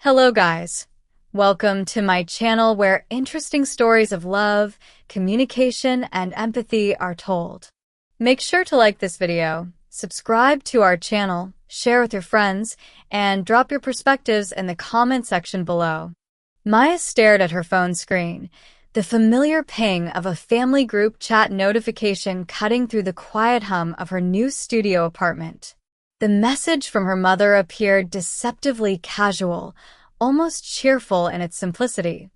Hello guys, welcome to my channel where interesting stories of love, communication, and empathy are told. Make sure to like this video, subscribe to our channel, share with your friends, and drop your perspectives in the comment section below. Maya stared at her phone screen, the familiar ping of a family group chat notification cutting through the quiet hum of her new studio apartment. The message from her mother appeared deceptively casual, almost cheerful in its simplicity.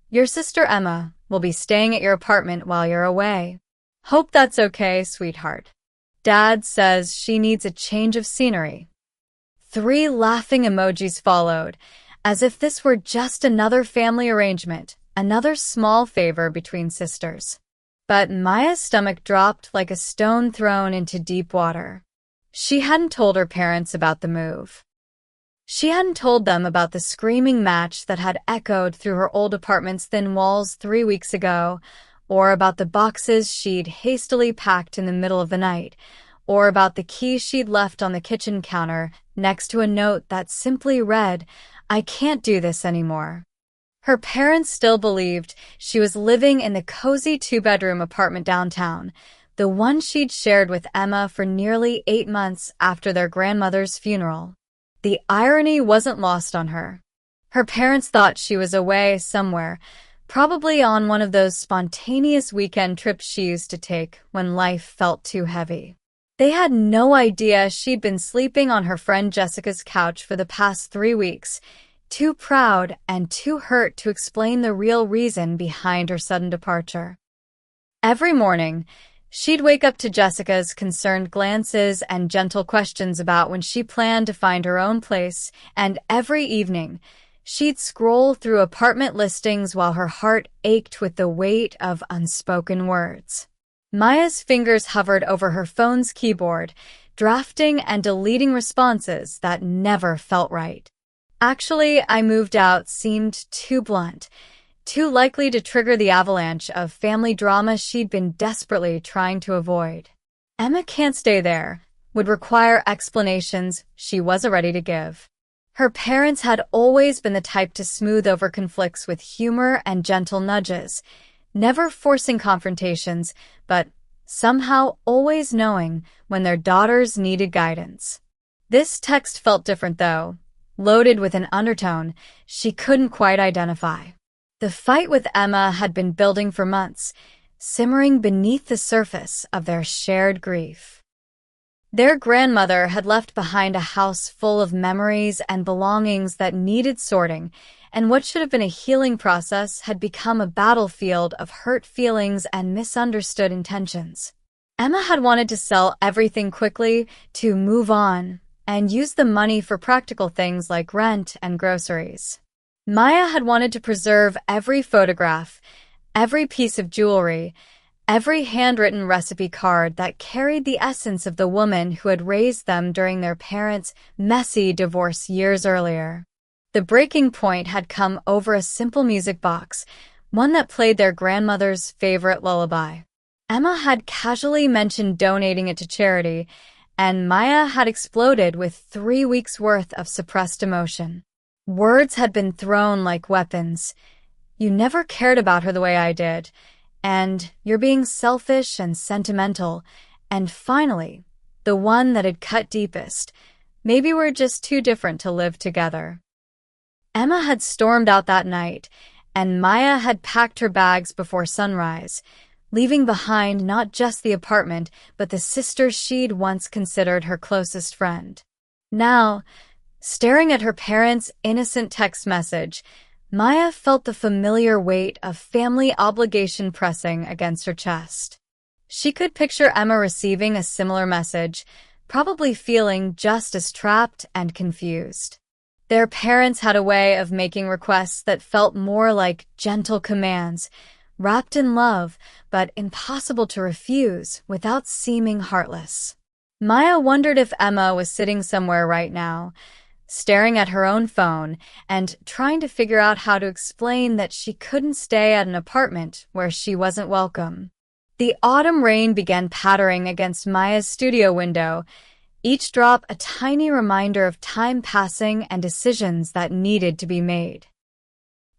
Your sister Emma will be staying at your apartment while you're away. Hope that's okay, sweetheart. Dad says she needs a change of scenery. 3 laughing emojis followed, as if this were just another family arrangement, another small favor between sisters. But Maya's stomach dropped like a stone thrown into deep water. She hadn't told her parents about the move. She hadn't told them about the screaming match that had echoed through her old apartment's thin walls 3 weeks ago, or about the boxes she'd hastily packed in the middle of the night, or about the key she'd left on the kitchen counter next to a note that simply read, "I can't do this anymore." Her parents still believed she was living in the cozy 2-bedroom apartment downtown, the one she'd shared with Emma for nearly 8 months after their grandmother's funeral. The irony wasn't lost on her. Her parents thought she was away somewhere, probably on one of those spontaneous weekend trips she used to take when life felt too heavy. They had no idea she'd been sleeping on her friend Jessica's couch for the past 3 weeks, too proud and too hurt to explain the real reason behind her sudden departure. Every morning, she'd wake up to Jessica's concerned glances and gentle questions about when she planned to find her own place, and every evening, she'd scroll through apartment listings while her heart ached with the weight of unspoken words. Maya's fingers hovered over her phone's keyboard, drafting and deleting responses that never felt right. "Actually, I moved out" seemed too blunt, too likely to trigger the avalanche of family drama she'd been desperately trying to avoid. "Emma can't stay there" would require explanations she wasn't ready to give. Her parents had always been the type to smooth over conflicts with humor and gentle nudges, never forcing confrontations, but somehow always knowing when their daughters needed guidance. This text felt different though, loaded with an undertone she couldn't quite identify. The fight with Emma had been building for months, simmering beneath the surface of their shared grief. Their grandmother had left behind a house full of memories and belongings that needed sorting, and what should have been a healing process had become a battlefield of hurt feelings and misunderstood intentions. Emma had wanted to sell everything quickly, to move on, and use the money for practical things like rent and groceries. Maya had wanted to preserve every photograph, every piece of jewelry, every handwritten recipe card that carried the essence of the woman who had raised them during their parents' messy divorce years earlier. The breaking point had come over a simple music box, one that played their grandmother's favorite lullaby. Emma had casually mentioned donating it to charity, and Maya had exploded with 3 weeks' worth of suppressed emotion. Words had been thrown like weapons. "You never cared about her the way I did," and "you're being selfish and sentimental," and finally, the one that had cut deepest, "maybe we're just too different to live together." Emma had stormed out that night, and Maya had packed her bags before sunrise, leaving behind not just the apartment, but the sister she'd once considered her closest friend. Now, staring at her parents' innocent text message, Maya felt the familiar weight of family obligation pressing against her chest. She could picture Emma receiving a similar message, probably feeling just as trapped and confused. Their parents had a way of making requests that felt more like gentle commands, wrapped in love, but impossible to refuse without seeming heartless. Maya wondered if Emma was sitting somewhere right now, staring at her own phone and trying to figure out how to explain that she couldn't stay at an apartment where she wasn't welcome. The autumn rain began pattering against Maya's studio window, each drop a tiny reminder of time passing and decisions that needed to be made.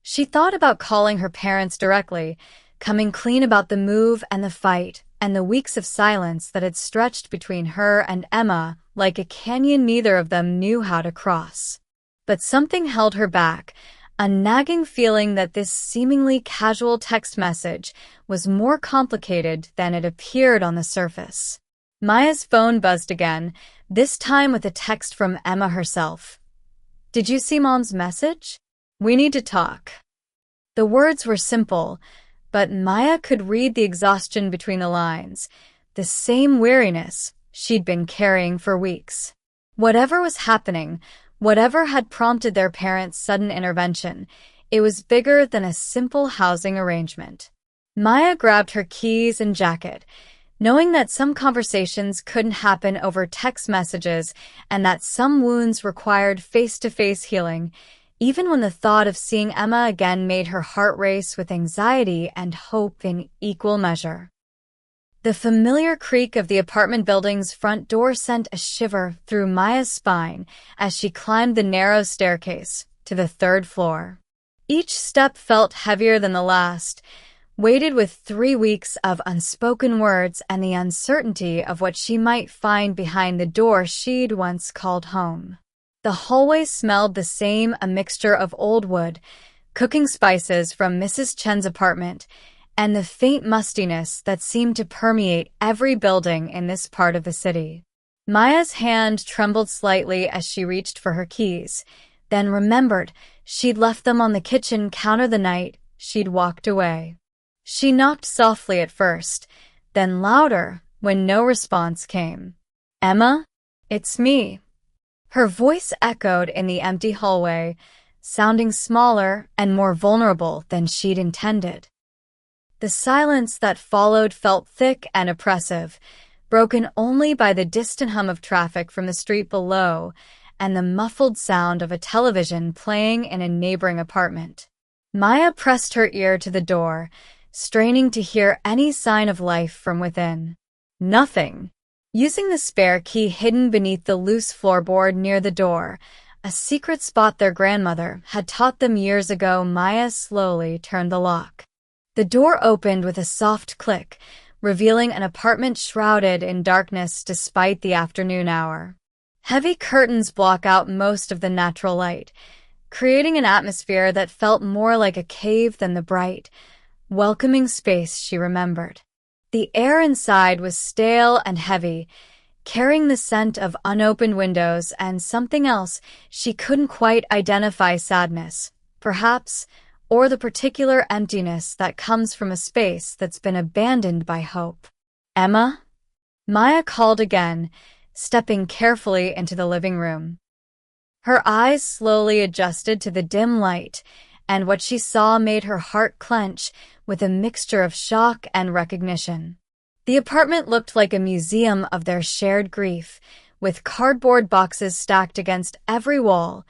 She thought about calling her parents directly, coming clean about the move and the fight, and the weeks of silence that had stretched between her and Emma like a canyon neither of them knew how to cross. But something held her back, a nagging feeling that this seemingly casual text message was more complicated than it appeared on the surface. Maya's phone buzzed again, this time with a text from Emma herself. "Did you see Mom's message? We need to talk." The words were simple, but Maya could read the exhaustion between the lines, the same weariness she'd been carrying for weeks. Whatever was happening, whatever had prompted their parents' sudden intervention, it was bigger than a simple housing arrangement. Maya grabbed her keys and jacket, knowing that some conversations couldn't happen over text messages and that some wounds required face-to-face healing. Even when the thought of seeing Emma again made her heart race with anxiety and hope in equal measure. The familiar creak of the apartment building's front door sent a shiver through Maya's spine as she climbed the narrow staircase to the third floor. Each step felt heavier than the last, weighted with 3 weeks of unspoken words and the uncertainty of what she might find behind the door she'd once called home. The hallway smelled the same, a mixture of old wood, cooking spices from Mrs. Chen's apartment, and the faint mustiness that seemed to permeate every building in this part of the city. Maya's hand trembled slightly as she reached for her keys, then remembered she'd left them on the kitchen counter the night she'd walked away. She knocked softly at first, then louder when no response came. "Emma? It's me." Her voice echoed in the empty hallway, sounding smaller and more vulnerable than she'd intended. The silence that followed felt thick and oppressive, broken only by the distant hum of traffic from the street below and the muffled sound of a television playing in a neighboring apartment. Maya pressed her ear to the door, straining to hear any sign of life from within. Nothing. Using the spare key hidden beneath the loose floorboard near the door, a secret spot their grandmother had taught them years ago, Maya slowly turned the lock. The door opened with a soft click, revealing an apartment shrouded in darkness despite the afternoon hour. Heavy curtains block out most of the natural light, creating an atmosphere that felt more like a cave than the bright, welcoming space she remembered. The air inside was stale and heavy, carrying the scent of unopened windows and something else she couldn't quite identify, sadness, perhaps, or the particular emptiness that comes from a space that's been abandoned by hope. "Emma?" Maya called again, stepping carefully into the living room. Her eyes slowly adjusted to the dim light, and what she saw made her heart clench with a mixture of shock and recognition. The apartment looked like a museum of their shared grief, with cardboard boxes stacked against every wall,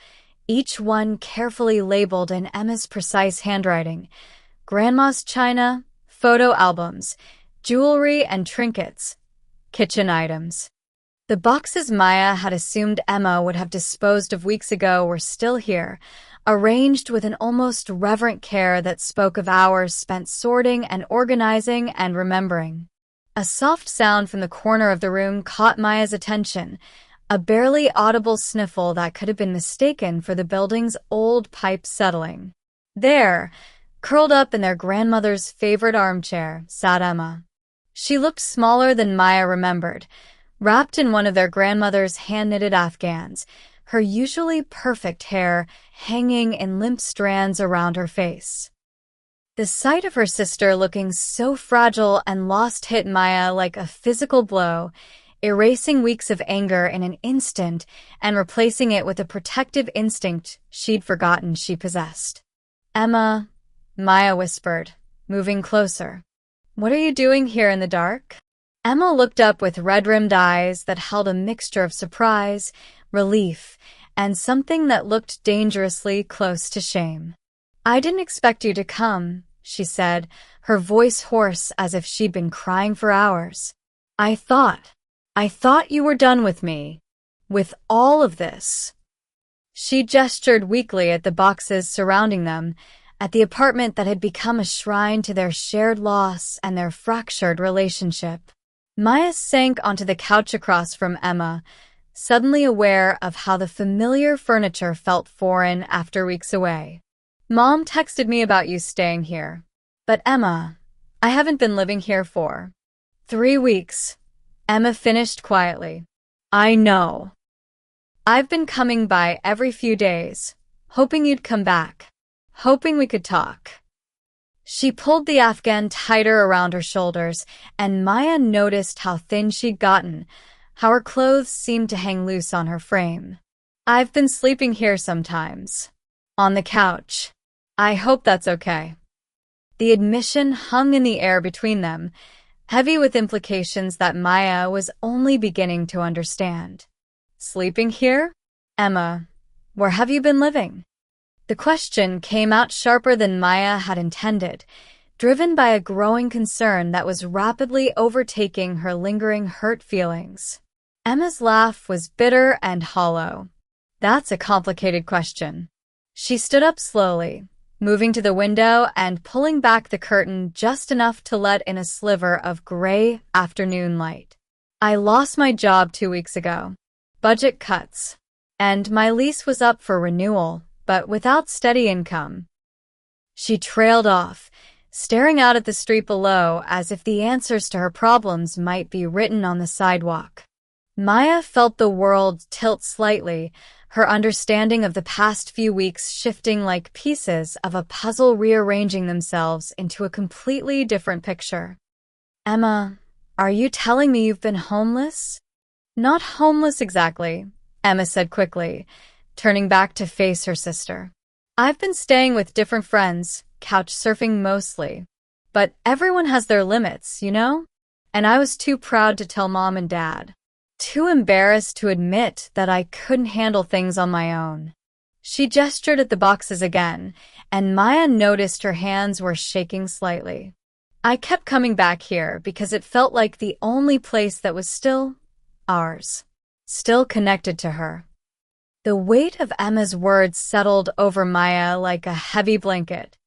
each one carefully labeled in Emma's precise handwriting: grandma's china, photo albums, jewelry and trinkets, kitchen items. The boxes Maya had assumed Emma would have disposed of weeks ago were still here, arranged with an almost reverent care that spoke of hours spent sorting and organizing and remembering. A soft sound from the corner of the room caught Maya's attention, a barely audible sniffle that could have been mistaken for the building's old pipe settling. There, curled up in their grandmother's favorite armchair, sat Emma. She looked smaller than Maya remembered, wrapped in one of their grandmother's hand-knitted afghans, her usually perfect hair hanging in limp strands around her face. The sight of her sister looking so fragile and lost hit Maya like a physical blow, erasing weeks of anger in an instant and replacing it with a protective instinct she'd forgotten she possessed. "Emma," Maya whispered, moving closer. "What are you doing here in the dark?" Emma looked up with red-rimmed eyes that held a mixture of surprise, relief, and something that looked dangerously close to shame. "I didn't expect you to come," she said, her voice hoarse as if she'd been crying for hours. "I thought I thought you were done with me. With all of this. She gestured weakly at the boxes surrounding them, at the apartment that had become a shrine to their shared loss and their fractured relationship. Maya sank onto the couch across from Emma, suddenly aware of how the familiar furniture felt foreign after weeks away. Mom texted me about you staying here. But Emma, I haven't been living here for 3 weeks. Emma finished quietly. I know. I've been coming by every few days, hoping you'd come back, hoping we could talk. She pulled the Afghan tighter around her shoulders, and Maya noticed how thin she'd gotten, how her clothes seemed to hang loose on her frame. I've been sleeping here sometimes. On the couch. I hope that's okay. The admission hung in the air between them, heavy with implications that Maya was only beginning to understand. Sleeping here? Emma, where have you been living? The question came out sharper than Maya had intended, driven by a growing concern that was rapidly overtaking her lingering hurt feelings. Emma's laugh was bitter and hollow. That's a complicated question. She stood up slowly, moving to the window and pulling back the curtain just enough to let in a sliver of gray afternoon light. I lost my job 2 weeks ago. Budget cuts. And my lease was up for renewal, but without steady income. She trailed off, staring out at the street below as if the answers to her problems might be written on the sidewalk. Maya felt the world tilt slightly, her understanding of the past few weeks shifting like pieces of a puzzle rearranging themselves into a completely different picture. Emma, are you telling me you've been homeless? Not homeless exactly, Emma said quickly, turning back to face her sister. I've been staying with different friends, couch surfing mostly. But everyone has their limits, you know? And I was too proud to tell Mom and Dad. Too embarrassed to admit that I couldn't handle things on my own. She gestured at the boxes again, and Maya noticed her hands were shaking slightly. I kept coming back here because it felt like the only place that was still ours, still connected to her. The weight of Emma's words settled over Maya like a heavy blanket.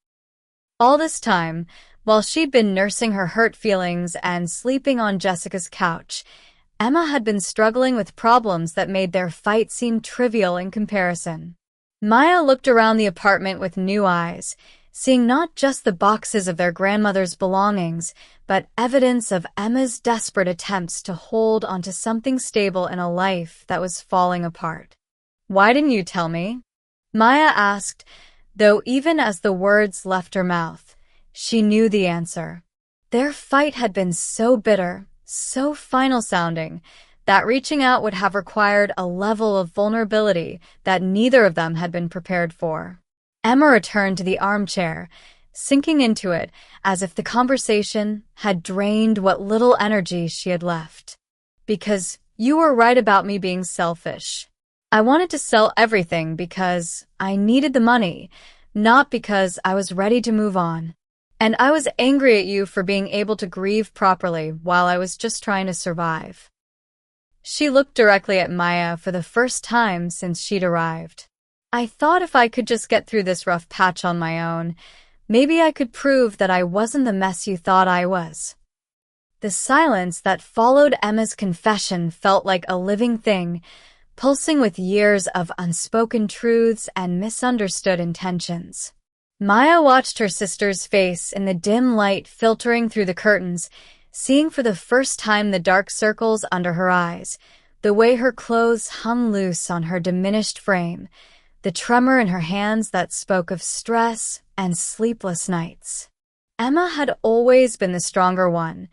All this time, while she'd been nursing her hurt feelings and sleeping on Jessica's couch, Emma had been struggling with problems that made their fight seem trivial in comparison. Maya looked around the apartment with new eyes, seeing not just the boxes of their grandmother's belongings, but evidence of Emma's desperate attempts to hold onto something stable in a life that was falling apart. Why didn't you tell me? Maya asked, though even as the words left her mouth, she knew the answer. Their fight had been so bitter, so final-sounding, that reaching out would have required a level of vulnerability that neither of them had been prepared for. Emma returned to the armchair, sinking into it as if the conversation had drained what little energy she had left. Because you were right about me being selfish. I wanted to sell everything because I needed the money, not because I was ready to move on. And I was angry at you for being able to grieve properly while I was just trying to survive. She looked directly at Maya for the first time since she'd arrived. I thought if I could just get through this rough patch on my own, maybe I could prove that I wasn't the mess you thought I was. The silence that followed Emma's confession felt like a living thing, pulsing with years of unspoken truths and misunderstood intentions. Maya watched her sister's face in the dim light filtering through the curtains, seeing for the first time the dark circles under her eyes, the way her clothes hung loose on her diminished frame, the tremor in her hands that spoke of stress and sleepless nights. Emma had always been the stronger one,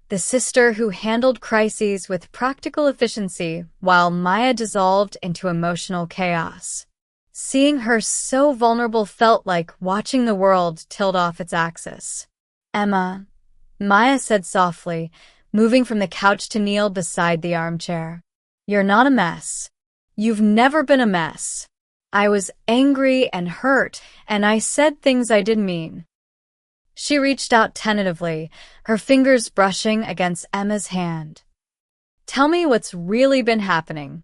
the sister who handled crises with practical efficiency while Maya dissolved into emotional chaos. Seeing her so vulnerable felt like watching the world tilt off its axis. Emma, Maya said softly, moving from the couch to kneel beside the armchair. You're not a mess. You've never been a mess. I was angry and hurt, and I said things I didn't mean. She reached out tentatively, her fingers brushing against Emma's hand. Tell me what's really been happening.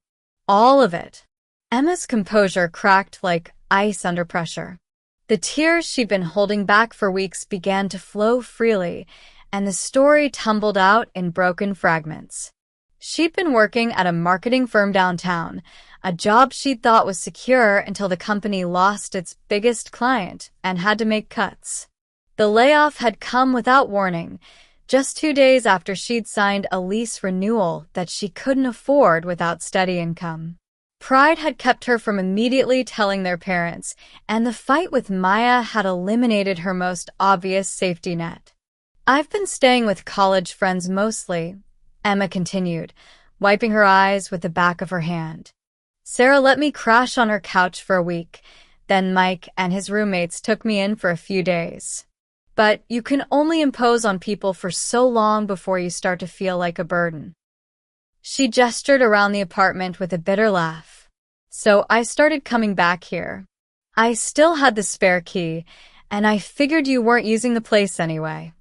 All of it. Emma's composure cracked like ice under pressure. The tears she'd been holding back for weeks began to flow freely, and the story tumbled out in broken fragments. She'd been working at a marketing firm downtown, a job she'd thought was secure until the company lost its biggest client and had to make cuts. The layoff had come without warning, just 2 days after she'd signed a lease renewal that she couldn't afford without steady income. Pride had kept her from immediately telling their parents, and the fight with Maya had eliminated her most obvious safety net. I've been staying with college friends mostly, Emma continued, wiping her eyes with the back of her hand. Sarah let me crash on her couch for a week, then Mike and his roommates took me in for a few days. But you can only impose on people for so long before you start to feel like a burden. She gestured around the apartment with a bitter laugh. So I started coming back here. I still had the spare key, and I figured you weren't using the place anyway.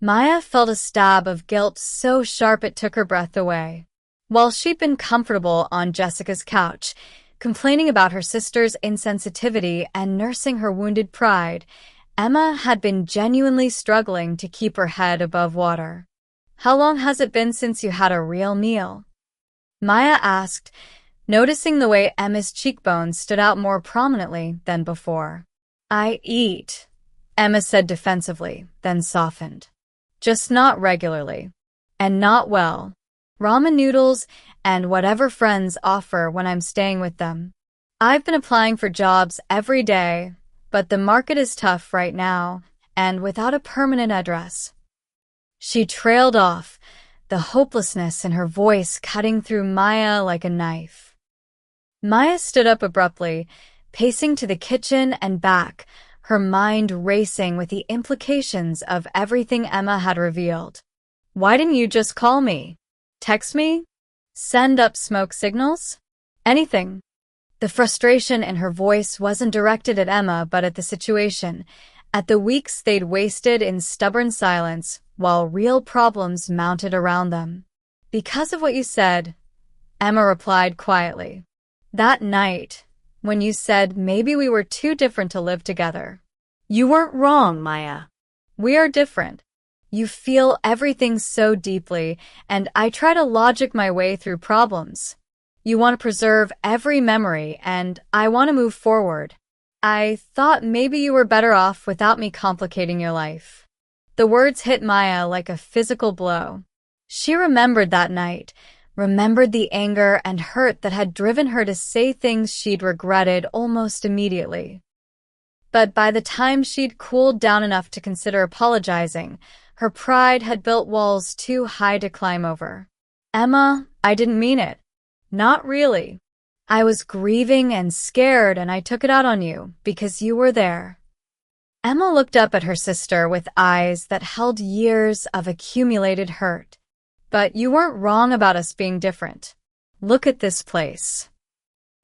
Maya felt a stab of guilt so sharp it took her breath away. While she'd been comfortable on Jessica's couch, complaining about her sister's insensitivity and nursing her wounded pride, Emma had been genuinely struggling to keep her head above water. How long has it been since you had a real meal? Maya asked, noticing the way Emma's cheekbones stood out more prominently than before. I eat, Emma said defensively, then softened. Just not regularly. And not well. Ramen noodles and whatever friends offer when I'm staying with them. I've been applying for jobs every day, but the market is tough right now, and without a permanent address. She trailed off, the hopelessness in her voice cutting through Maya like a knife. Maya stood up abruptly, pacing to the kitchen and back, her mind racing with the implications of everything Emma had revealed. Why didn't you just call me? Text me? Send up smoke signals? Anything. The frustration in her voice wasn't directed at Emma but at the situation, at the weeks they'd wasted in stubborn silence while real problems mounted around them. Because of what you said, Emma replied quietly. That night, when you said maybe we were too different to live together. You weren't wrong, Maya. We are different. You feel everything so deeply, and I try to logic my way through problems. You want to preserve every memory, and I want to move forward. I thought maybe you were better off without me complicating your life. The words hit Maya like a physical blow. She remembered that night, remembered the anger and hurt that had driven her to say things she'd regretted almost immediately. But by the time she'd cooled down enough to consider apologizing, her pride had built walls too high to climb over. Emma, I didn't mean it. Not really. I was grieving and scared, and I took it out on you because you were there. Emma looked up at her sister with eyes that held years of accumulated hurt. But you weren't wrong about us being different. Look at this place.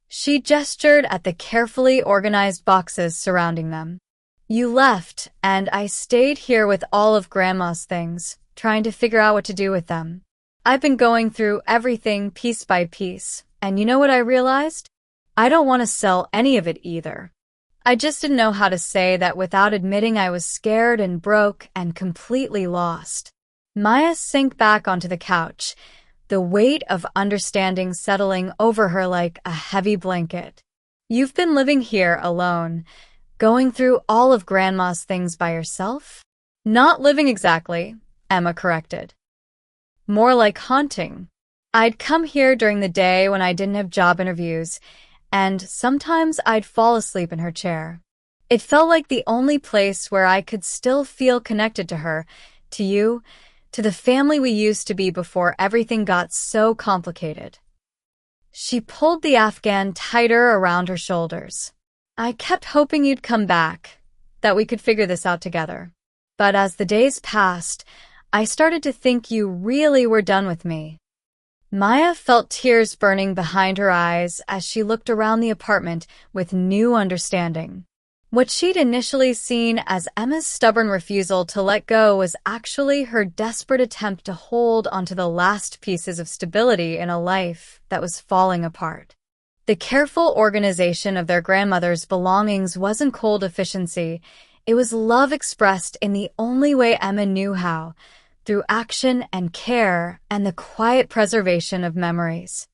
She gestured at the carefully organized boxes surrounding them. You left, and I stayed here with all of Grandma's things, trying to figure out what to do with them. I've been going through everything piece by piece, and you know what I realized? I don't want to sell any of it either. I just didn't know how to say that without admitting I was scared and broke and completely lost. Maya sank back onto the couch, the weight of understanding settling over her like a heavy blanket. You've been living here alone, going through all of Grandma's things by yourself? Not living exactly, Emma corrected. More like haunting. I'd come here during the day when I didn't have job interviews, and sometimes I'd fall asleep in her chair. It felt like the only place where I could still feel connected to her, to you, to the family we used to be before everything got so complicated. She pulled the Afghan tighter around her shoulders. I kept hoping you'd come back, that we could figure this out together. But as the days passed, I started to think you really were done with me. Maya felt tears burning behind her eyes as she looked around the apartment with new understanding. What she'd initially seen as Emma's stubborn refusal to let go was actually her desperate attempt to hold onto the last pieces of stability in a life that was falling apart. The careful organization of their grandmother's belongings wasn't cold efficiency. It was love expressed in the only way Emma knew how, through action and care and the quiet preservation of memories.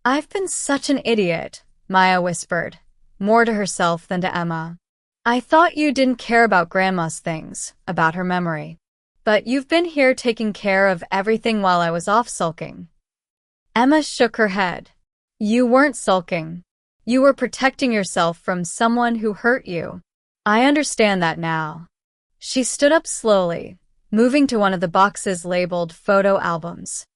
"I've been such an idiot," Maya whispered, more to herself than to Emma. "I thought you didn't care about Grandma's things, about her memory. But you've been here taking care of everything while I was off sulking." Emma shook her head. "You weren't sulking. You were protecting yourself from someone who hurt you. I understand that now." She stood up slowly, moving to one of the boxes labeled photo albums.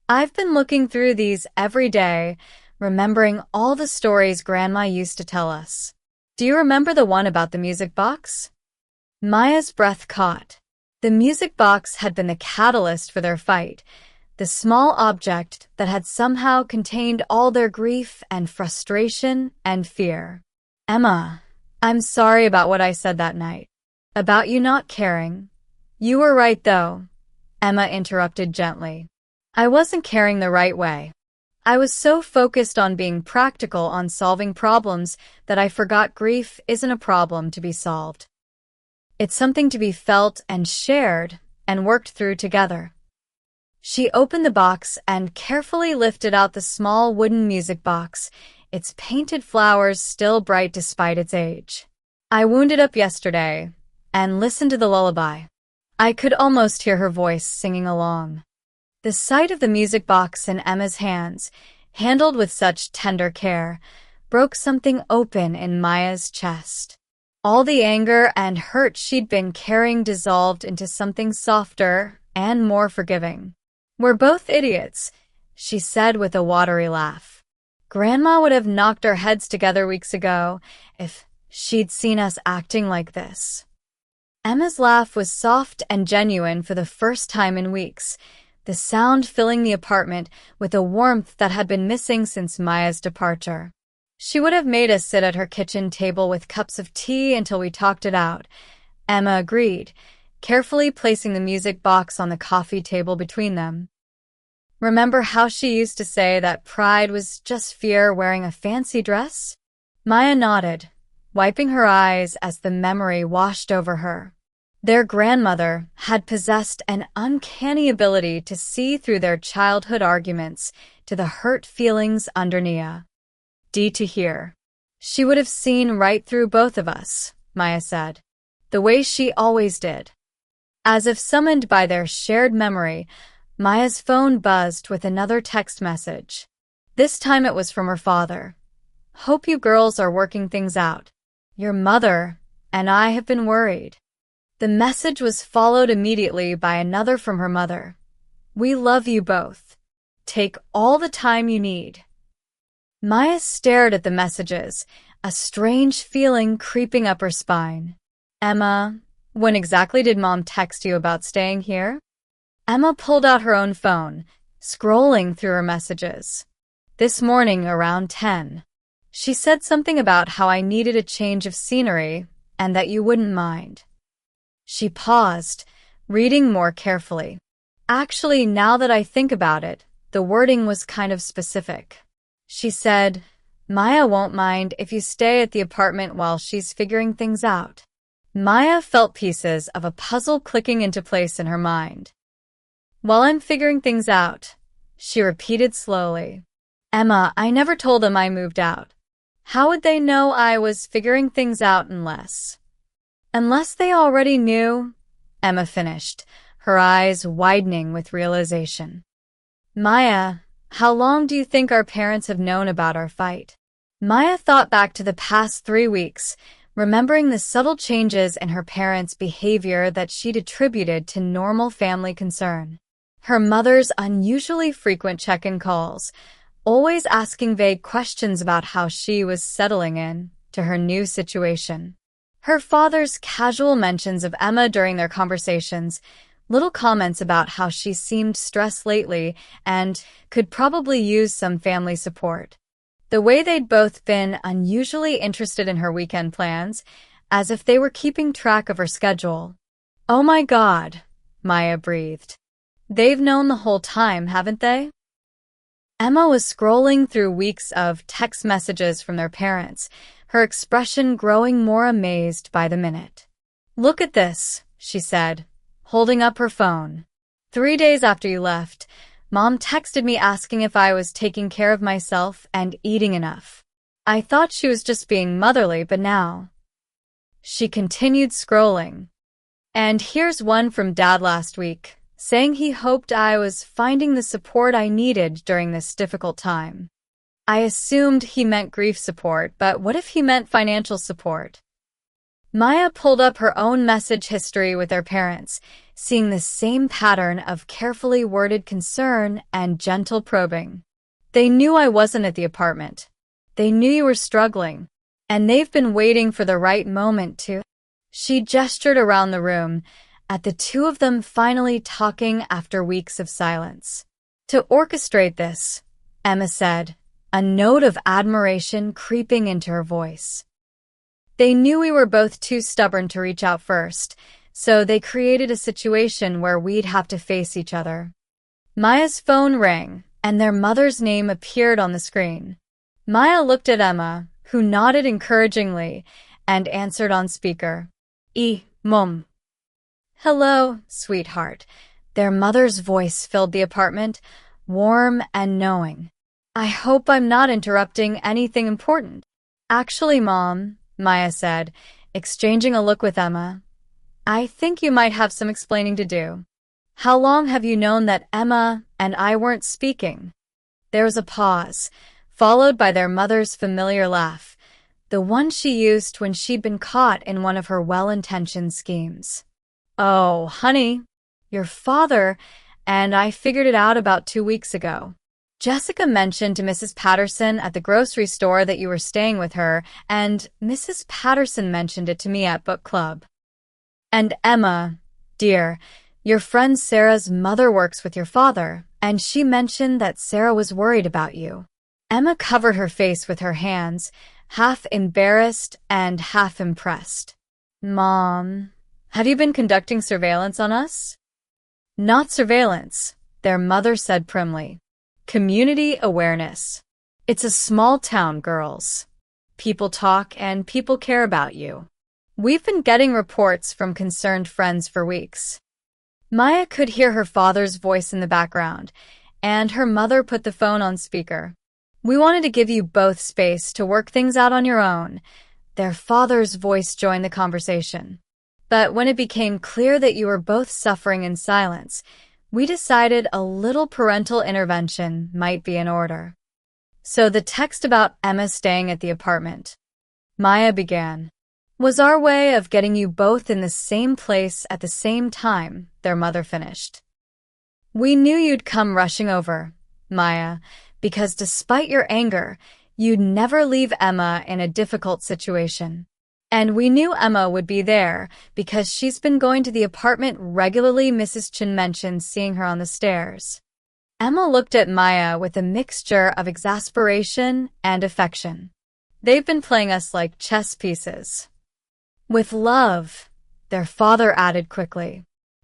"I've been looking through these every day, remembering all the stories Grandma used to tell us. Do you remember the one about the music box?" Maya's breath caught. The music box had been the catalyst for their fight, the small object that had somehow contained all their grief and frustration and fear. "Emma, I'm sorry about what I said that night. About you not caring." "You were right, though," Emma interrupted gently. "I wasn't caring the right way. I was so focused on being practical, on solving problems, that I forgot grief isn't a problem to be solved. It's something to be felt and shared and worked through together." She opened the box and carefully lifted out the small wooden music box, its painted flowers still bright despite its age. "I wound it up yesterday and listened to the lullaby." I could almost hear her voice singing along. The sight of the music box in Emma's hands, handled with such tender care, broke something open in Maya's chest. All the anger and hurt she'd been carrying dissolved into something softer and more forgiving. "We're both idiots," she said with a watery laugh. "Grandma would have knocked our heads together weeks ago if she'd seen us acting like this." Emma's laugh was soft and genuine for the first time in weeks, the sound filling the apartment with a warmth that had been missing since Maya's departure. "She would have made us sit at her kitchen table with cups of tea until we talked it out," Emma agreed, carefully placing the music box on the coffee table between them. "Remember how she used to say that pride was just fear wearing a fancy dress?" Maya nodded, wiping her eyes as the memory washed over her. Their grandmother had possessed an uncanny ability to see through their childhood arguments to the hurt feelings underneath. To hear. "She would have seen right through both of us," Maya said, "the way she always did." As if summoned by their shared memory, Maya's phone buzzed with another text message. This time it was from her father. "Hope you girls are working things out. Your mother and I have been worried." The message was followed immediately by another from her mother. "We love you both. Take all the time you need." Maya stared at the messages, a strange feeling creeping up her spine. "Emma, when exactly did Mom text you about staying here?" Emma pulled out her own phone, scrolling through her messages. "This morning around 10. She said something about how I needed a change of scenery and that you wouldn't mind." She paused, reading more carefully. "Actually, now that I think about it, the wording was kind of specific." She said, "Maya won't mind if you stay at the apartment while she's figuring things out." Maya felt pieces of a puzzle clicking into place in her mind. "While I'm figuring things out," she repeated slowly. "Emma, I never told them I moved out. How would they know I was figuring things out unless they already knew?" Emma finished, her eyes widening with realization. "Maya, how long do you think our parents have known about our fight?" Maya thought back to the past 3 weeks, remembering the subtle changes in her parents' behavior that she'd attributed to normal family concern. Her mother's unusually frequent check-in calls, always asking vague questions about how she was settling in to her new situation. Her father's casual mentions of Emma during their conversations, little comments about how she seemed stressed lately and could probably use some family support. The way they'd both been unusually interested in her weekend plans, as if they were keeping track of her schedule. "Oh my God," Maya breathed. "They've known the whole time, haven't they?" Emma was scrolling through weeks of text messages from their parents, her expression growing more amazed by the minute. "Look at this," she said, holding up her phone. "3 days after you left, Mom texted me asking if I was taking care of myself and eating enough. I thought she was just being motherly, but now..." She continued scrolling. "And here's one from Dad last week, saying he hoped I was finding the support I needed during this difficult time. I assumed he meant grief support, but what if he meant financial support?" Maya pulled up her own message history with their parents, seeing the same pattern of carefully worded concern and gentle probing. "They knew I wasn't at the apartment. They knew you were struggling, and they've been waiting for the right moment to..." She gestured around the room, at the two of them finally talking after weeks of silence. "To orchestrate this," Emma said, a note of admiration creeping into her voice. "They knew we were both too stubborn to reach out first, so they created a situation where we'd have to face each other." Maya's phone rang, and their mother's name appeared on the screen. Maya looked at Emma, who nodded encouragingly, and answered on speaker. Mom." "Hello, sweetheart." Their mother's voice filled the apartment, warm and knowing. "I hope I'm not interrupting anything important." "Actually, Mom," Maya said, exchanging a look with Emma, "I think you might have some explaining to do. How long have you known that Emma and I weren't speaking?" There was a pause, followed by their mother's familiar laugh, the one she used when she'd been caught in one of her well-intentioned schemes. "Oh, honey, your father and I figured it out about 2 weeks ago. Jessica mentioned to Mrs. Patterson at the grocery store that you were staying with her, and Mrs. Patterson mentioned it to me at book club. And Emma, dear, your friend Sarah's mother works with your father, and she mentioned that Sarah was worried about you." Emma covered her face with her hands, half embarrassed and half impressed. "Mom, have you been conducting surveillance on us?" "Not surveillance," their mother said primly. "Community awareness. It's a small town, girls. People talk and people care about you. We've been getting reports from concerned friends for weeks." Maya could hear her father's voice in the background, and her mother put the phone on speaker. "We wanted to give you both space to work things out on your own." Their father's voice joined the conversation. "But when it became clear that you were both suffering in silence, we decided a little parental intervention might be in order." "So the text about Emma staying at the apartment," Maya began, "was our way of getting you both in the same place at the same time," their mother finished. "We knew you'd come rushing over, Maya, because despite your anger, you'd never leave Emma in a difficult situation. And we knew Emma would be there because she's been going to the apartment regularly. Mrs. Chen mentioned seeing her on the stairs." Emma looked at Maya with a mixture of exasperation and affection. "They've been playing us like chess pieces." "With love," their father added quickly.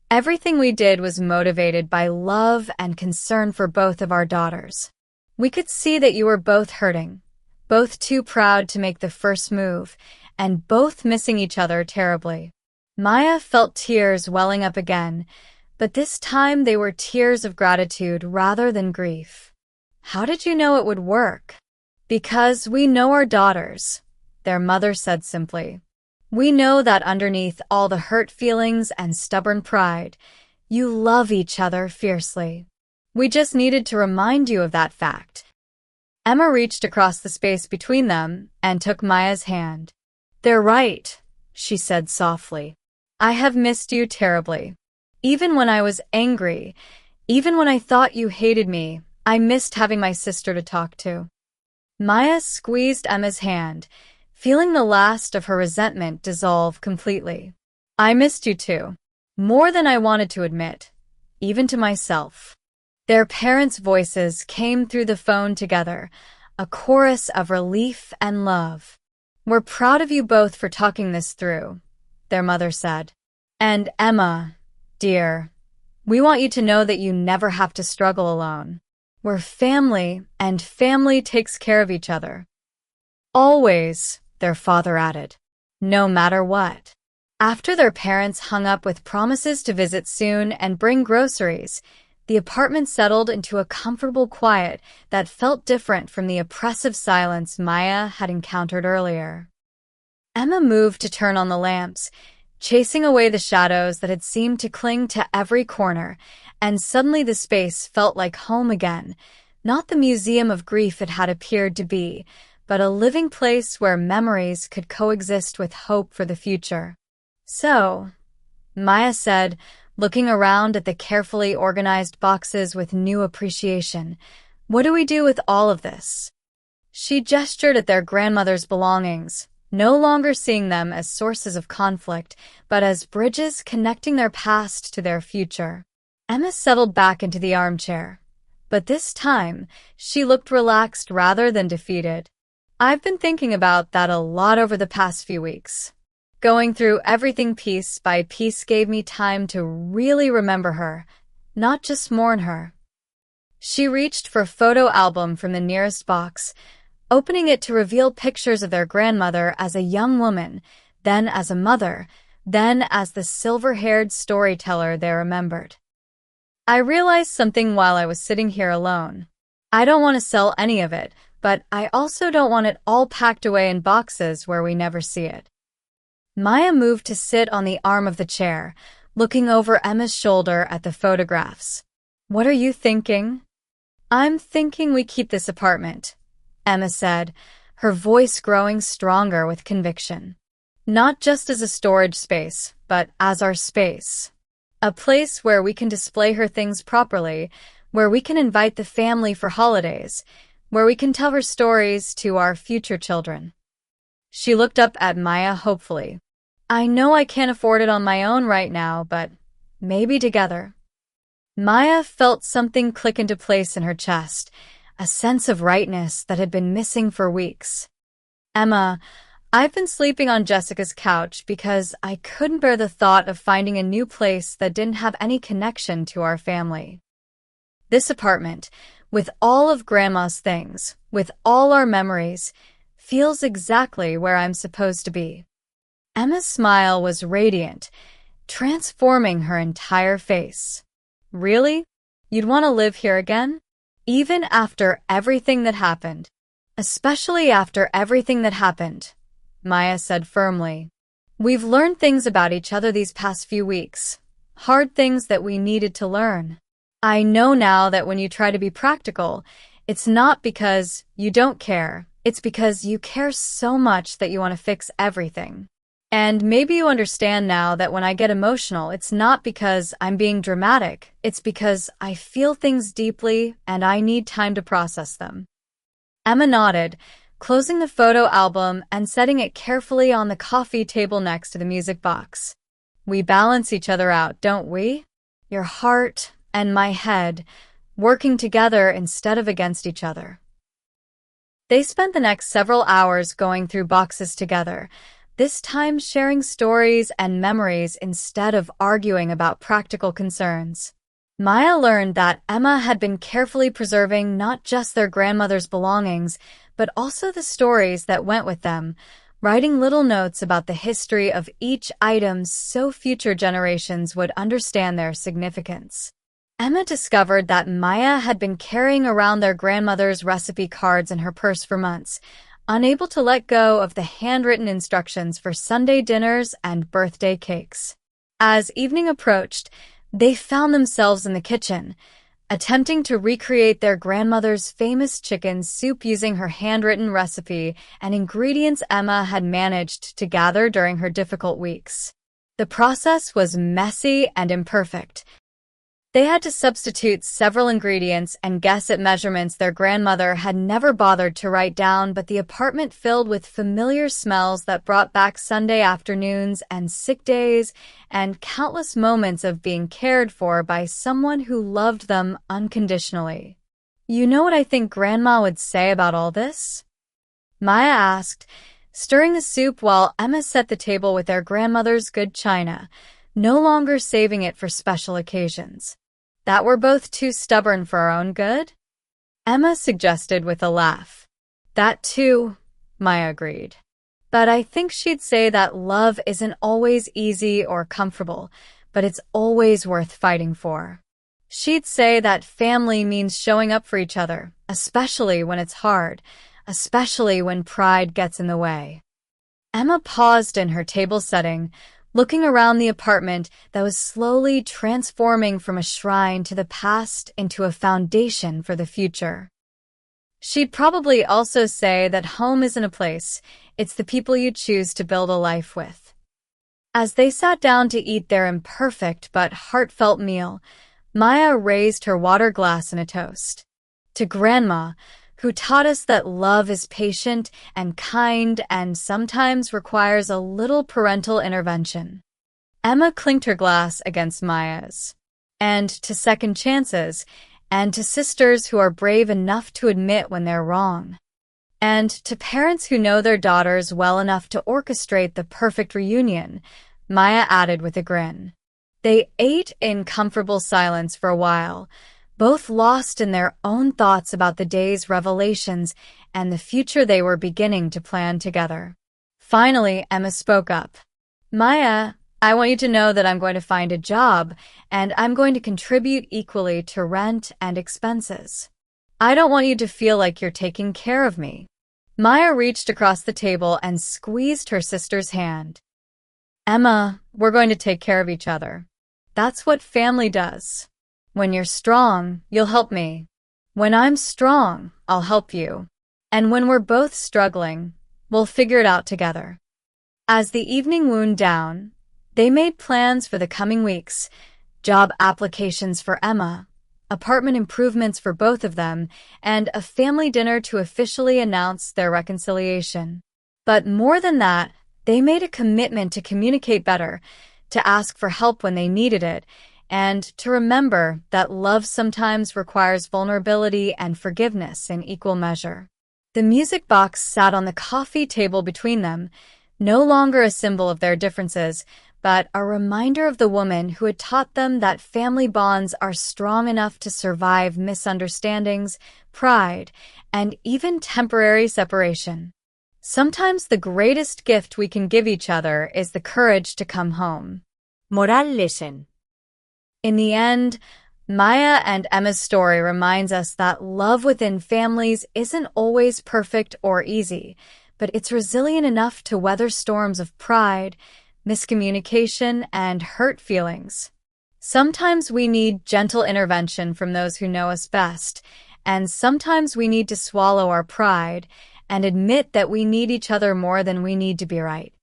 "Everything we did was motivated by love and concern for both of our daughters. We could see that you were both hurting, both too proud to make the first move, and both missing each other terribly." Maya felt tears welling up again, but this time they were tears of gratitude rather than grief. "How did you know it would work?" "Because we know our daughters," their mother said simply. "We know that underneath all the hurt feelings and stubborn pride, you love each other fiercely. We just needed to remind you of that fact." Emma reached across the space between them and took Maya's hand. "They're right," she said softly. "I have missed you terribly. Even when I was angry, even when I thought you hated me, I missed having my sister to talk to." Maya squeezed Emma's hand, feeling the last of her resentment dissolve completely. "I missed you too. More than I wanted to admit, even to myself." Their parents' voices came through the phone together, a chorus of relief and love. "We're proud of you both for talking this through," their mother said. "And Emma, dear, we want you to know that you never have to struggle alone. We're family, and family takes care of each other." "Always," their father added. "No matter what." After their parents hung up with promises to visit soon and bring groceries, the apartment settled into a comfortable quiet that felt different from the oppressive silence Maya had encountered earlier. Emma moved to turn on the lamps, chasing away the shadows that had seemed to cling to every corner, and suddenly the space felt like home again, not the museum of grief it had appeared to be, but a living place where memories could coexist with hope for the future. "So," Maya said, looking around at the carefully organized boxes with new appreciation, "what do we do with all of this?" She gestured at their grandmother's belongings, no longer seeing them as sources of conflict, but as bridges connecting their past to their future. Emma settled back into the armchair, but this time she looked relaxed rather than defeated. "I've been thinking about that a lot over the past few weeks. Going through everything piece by piece gave me time to really remember her, not just mourn her." She reached for a photo album from the nearest box, opening it to reveal pictures of their grandmother as a young woman, then as a mother, then as the silver-haired storyteller they remembered. "I realized something while I was sitting here alone. I don't want to sell any of it, but I also don't want it all packed away in boxes where we never see it." Maya moved to sit on the arm of the chair, looking over Emma's shoulder at the photographs. "What are you thinking?" "I'm thinking we keep this apartment," Emma said, her voice growing stronger with conviction. "Not just as a storage space, but as our space. A place where we can display her things properly, where we can invite the family for holidays, where we can tell her stories to our future children." She looked up at Maya hopefully. "I know I can't afford it on my own right now, but maybe together." Maya felt something click into place in her chest, a sense of rightness that had been missing for weeks. "Emma, I've been sleeping on Jessica's couch because I couldn't bear the thought of finding a new place that didn't have any connection to our family. This apartment, with all of Grandma's things, with all our memories, feels exactly where I'm supposed to be." Emma's smile was radiant, transforming her entire face. "Really? You'd want to live here again? Even after everything that happened?" "Especially after everything that happened," Maya said firmly. "We've learned things about each other these past few weeks, hard things that we needed to learn. I know now that when you try to be practical, it's not because you don't care, it's because you care so much that you want to fix everything. And maybe you understand now that when I get emotional, it's not because I'm being dramatic, it's because I feel things deeply and I need time to process them." Emma nodded, closing the photo album and setting it carefully on the coffee table next to the music box. "We balance each other out, don't we? Your heart and my head, working together instead of against each other." They spent the next several hours going through boxes together, this time sharing stories and memories instead of arguing about practical concerns. Maya learned that Emma had been carefully preserving not just their grandmother's belongings, but also the stories that went with them, writing little notes about the history of each item so future generations would understand their significance. Emma discovered that Maya had been carrying around their grandmother's recipe cards in her purse for months, unable to let go of the handwritten instructions for Sunday dinners and birthday cakes. As evening approached, they found themselves in the kitchen, attempting to recreate their grandmother's famous chicken soup using her handwritten recipe and ingredients Emma had managed to gather during her difficult weeks. The process was messy and imperfect. They had to substitute several ingredients and guess at measurements their grandmother had never bothered to write down, but the apartment filled with familiar smells that brought back Sunday afternoons and sick days and countless moments of being cared for by someone who loved them unconditionally. You know what I think Grandma would say about all this? Maya asked, stirring the soup while Emma set the table with their grandmother's good china, no longer saving it for special occasions. That we're both too stubborn for our own good? Emma suggested with a laugh. That too, Maya agreed. But I think she'd say that love isn't always easy or comfortable, but it's always worth fighting for. She'd say that family means showing up for each other, especially when it's hard, especially when pride gets in the way. Emma paused in her table setting, looking around the apartment that was slowly transforming from a shrine to the past into a foundation for the future. She'd probably also say that home isn't a place, it's the people you choose to build a life with. As they sat down to eat their imperfect but heartfelt meal, Maya raised her water glass in a toast. To Grandma, who taught us that love is patient and kind and sometimes requires a little parental intervention. Emma clinked her glass against Maya's. And to second chances, and to sisters who are brave enough to admit when they're wrong. And to parents who know their daughters well enough to orchestrate the perfect reunion, Maya added with a grin. They ate in comfortable silence for a while, both lost in their own thoughts about the day's revelations and the future they were beginning to plan together. Finally, Emma spoke up. Maya, I want you to know that I'm going to find a job, and I'm going to contribute equally to rent and expenses. I don't want you to feel like you're taking care of me. Maya reached across the table and squeezed her sister's hand. Emma, we're going to take care of each other. That's what family does. When you're strong, you'll help me. When I'm strong, I'll help you. And when we're both struggling, we'll figure it out together. As the evening wound down, they made plans for the coming weeks, job applications for Emma, apartment improvements for both of them, and a family dinner to officially announce their reconciliation. But more than that, they made a commitment to communicate better, to ask for help when they needed it, and to remember that love sometimes requires vulnerability and forgiveness in equal measure. The music box sat on the coffee table between them, no longer a symbol of their differences, but a reminder of the woman who had taught them that family bonds are strong enough to survive misunderstandings, pride, and even temporary separation. Sometimes the greatest gift we can give each other is the courage to come home. Moral lesson. In the end, Maya and Emma's story reminds us that love within families isn't always perfect or easy, but it's resilient enough to weather storms of pride, miscommunication, and hurt feelings. Sometimes we need gentle intervention from those who know us best, and sometimes we need to swallow our pride and admit that we need each other more than we need to be right.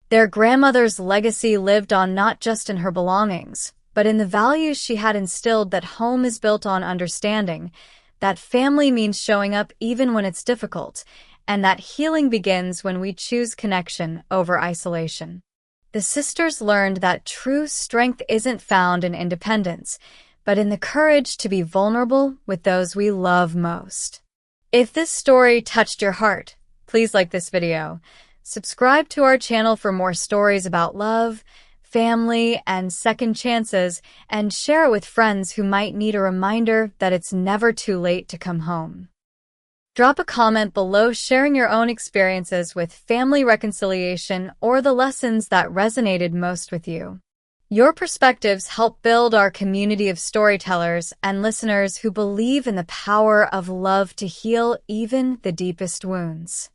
Their grandmother's legacy lived on not just in her belongings, but in the values she had instilled that home is built on understanding, that family means showing up even when it's difficult, and that healing begins when we choose connection over isolation. The sisters learned that true strength isn't found in independence, but in the courage to be vulnerable with those we love most. If this story touched your heart, please like this video. Subscribe to our channel for more stories about love, family, and second chances, and share it with friends who might need a reminder that it's never too late to come home. Drop a comment below sharing your own experiences with family reconciliation or the lessons that resonated most with you. Your perspectives help build our community of storytellers and listeners who believe in the power of love to heal even the deepest wounds.